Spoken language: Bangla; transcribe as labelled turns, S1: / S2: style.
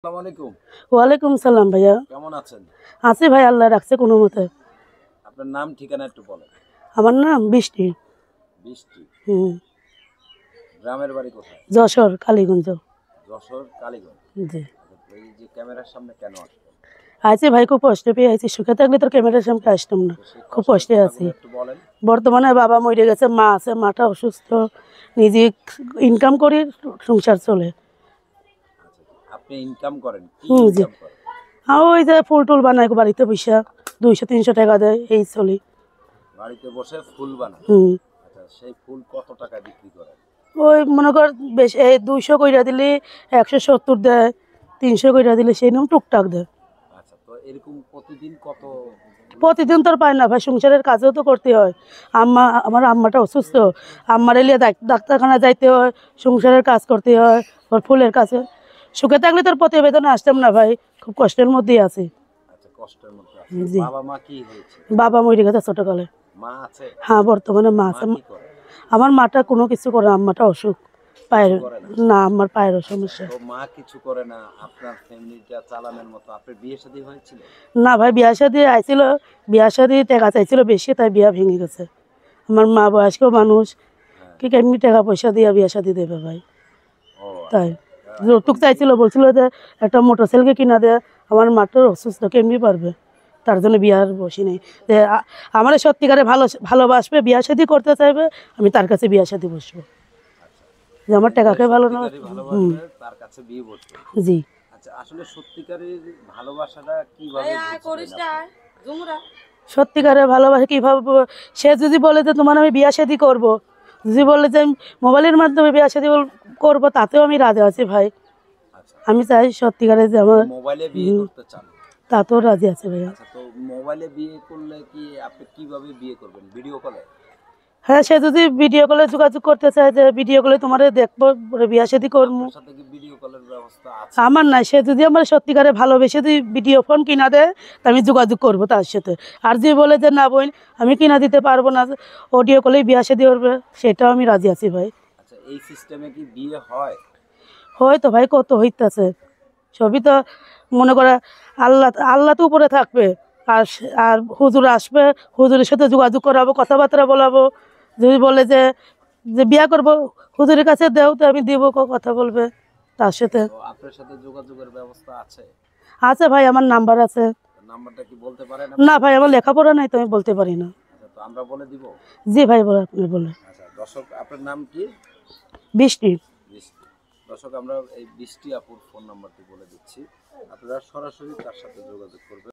S1: আসসালামু আলাইকুম।
S2: ওয়ালাইকুম সালাম ভাইয়া।
S1: কেমন আছেন?
S2: আছি ভাই, আল্লাহ রাখছে কোনো মতে।
S1: আপনার নাম ঠিকানা একটু বলেন।
S2: আমার নাম বৃষ্টি।
S1: বৃষ্টি।
S2: হুম।
S1: গ্রামের বাড়ি কোথায়?
S2: যশোর কালীগঞ্জ।
S1: যশোর কালীগঞ্জ।
S2: জি।
S1: এই যে ক্যামেরার সামনে কেন আসলেন?
S2: আছি ভাই, খুব কষ্ট পেয়ে আছি। সুখে থাকলে তোর ক্যামেরার সামনে আসতাম না।
S1: তো সেই
S2: খুব
S1: কষ্টের
S2: কষ্টে আছি।
S1: কথাগুলো একটু বলেন।
S2: বর্তমানে বাবা মরে গেছে, মা আছে, মাটা অসুস্থ। নিজে ইনকাম করি, সংসার চলে।
S1: আচ্ছা, আপনি ইনকাম করেন? কি
S2: জি।
S1: ইনকাম করেন?
S2: ওই যে ফুল টুল বানাই বাড়িতে পয়সা 200-300 টাকা দেয়, এই চলি।
S1: বাড়িতে বসে ফুল বানান?
S2: হুম।
S1: আচ্ছা, সেই ফুল কত টাকায় বিক্রি করেন?
S2: ওই মনে কর বেশ 200 কইরা দিলে 170 দেয়, 300 কইরা দিলে সেই নিয়ম টুকটাক দেয়।
S1: আচ্ছা, তো এরকম প্রতিদিন কত?
S2: প্রতিদিন তো আর পাই না ভাই, সংসারের কাজও তো করতে হয়। আমার আম্মাটা অসুস্থ, আম্মার এলিয়ে ডাক্তারখানা যাইতে হয়, সংসারের কাজ করতে হয়, ওর ফুলের কাছে। সুখে থাকলে তোর প্রতিবেদনে আসতাম না ভাই, খুব কষ্টের মধ্যেই আছি।
S1: আচ্ছা, কষ্টের মধ্যে আছেন।
S2: জি।
S1: বাবা মা কি হয়েছে?
S2: বাবা মরে গেছে ছোটকালে।
S1: মা আছে?
S2: হ্যাঁ, বর্তমানে মা
S1: মা
S2: আছে।
S1: কি করে?
S2: আমার মাটা কোনো কিছু করে না, আম্মাটা অসুখ, পায়ের।
S1: কিছু করে না?
S2: না, আমার পায়েরও সমস্যা।
S1: তো মা কিছু করে না, আপনার ফ্যামিলিটা চালানোর মতো আপনার বিয়ে শাদী হয়েছিল?
S2: না ভাই, বিয়া শাদি আইছিল, বিয়া শাদি টাকা চাইছিল বেশি, তাই বিয়া ভেঙে গেছে। আমার মা বয়স্ক মানুষ,
S1: হ্যাঁ।
S2: কি কেমনি টাকা পয়সা দিয়ে বিয়া শাদি দেবে ভাই?
S1: ও
S2: তাই
S1: আচ্ছা।
S2: যৌতুক চাইছিল, বলছিল যে একটা মোটরসাইকেল কিনা দেয়। আমার মাটার অসুস্থ, কেমনি পারবে? তার জন্য বিয়ার বসি নেই। যে আমার সত্যিকারে ভালোবাসবে, বিয়া শাদি করতে চাইবে, আমি তার কাছে বিয়া শাদি বসবো।
S1: আচ্ছা,
S2: যে আমার টাকাকে ভালো না।
S1: সত্যিকারের
S2: হুম।
S1: ভালোবাসবে তার কাছে বিয়ে বসবে।
S2: জি।
S1: আচ্ছা, আসলে সত্যিকারের ভালোবাসাটা কিভাবে বুঝবেন আপনি?
S2: সত্যিকারে ভালোবাসে কিভাবে সে যদি বলে যে তোমার আমি বিয়া শাদি করবো, যদি বলে যে আমি মোবাইলের মাধ্যমে বিয়া শাদি করবো, তাতেও আমি রাজি আছি ভাই।
S1: আচ্ছা,
S2: আমি চাই সত্যিকারে যে আমার।
S1: মোবাইলে বিয়ে করতে চান?
S2: তাতেও রাজি আছে ভাইয়া।
S1: আচ্ছা, তো মোবাইলে বিয়ে করলে কি আপনি কিভাবে বিয়ে করবেন? ভিডিও কলে?
S2: হ্যাঁ, সে যদি ভিডিও কলে যোগাযোগ করতে চায় যে ভিডিও কলে তোমার দেখবো, পরে বিয়া শাদি করবো।
S1: আপনার সাথে কি ভিডিও কলের ব্যবস্থা আছে?
S2: আমার নাই, সে যদি আমার সত্যিকারে ভালোবেসে যদি ভিডিও ফোন কিনা দেয়, তা আমি যোগাযোগ করবো তার সাথে। আর যে বলে যে না বোন, আমি কিনা দিতে পারবো না, অডিও কলেই বিয়া শাদি করবে, সেটাও আমি রাজি আছি ভাই।
S1: আচ্ছা, এই সিস্টেমে কি বিয়ে হয়?
S2: হয়তো ভাই, কত হইতাছে, সবই তো মনে করে আল্লাহ আল্লাহ তো উপরে থাকবে। আর আর হুজুর আসবে, হুজুরের সাথে যোগাযোগ করাবো, কথাবার্তা বলাবো। যদি বলে যে যে বিয়া করবো, হুজুরের কাছে দেও, তো আমি দিব, কথা বলবে তার সাথে।
S1: তো আপনার সাথে যোগাযোগের ব্যবস্থা আছে?
S2: আছে ভাই, আমার নাম্বার আছে।
S1: নাম্বারটা কি বলতে পারেন
S2: না
S1: আপনি?
S2: ভাই, আমার লেখাপড়া নাই, তো আমি বলতে পারি না।
S1: আচ্ছা, তো আমরা বলে দিব।
S2: জি ভাই, বলে আপনি বলে।
S1: আচ্ছা, দর্শক আপনার নাম কি?
S2: বৃষ্টি।
S1: বৃষ্টি। দর্শক আমরা এই বৃষ্টি আপুর ফোন নাম্বারটি বলে দিচ্ছি, আপনারা সরাসরি তার সাথে যোগাযোগ করবেন।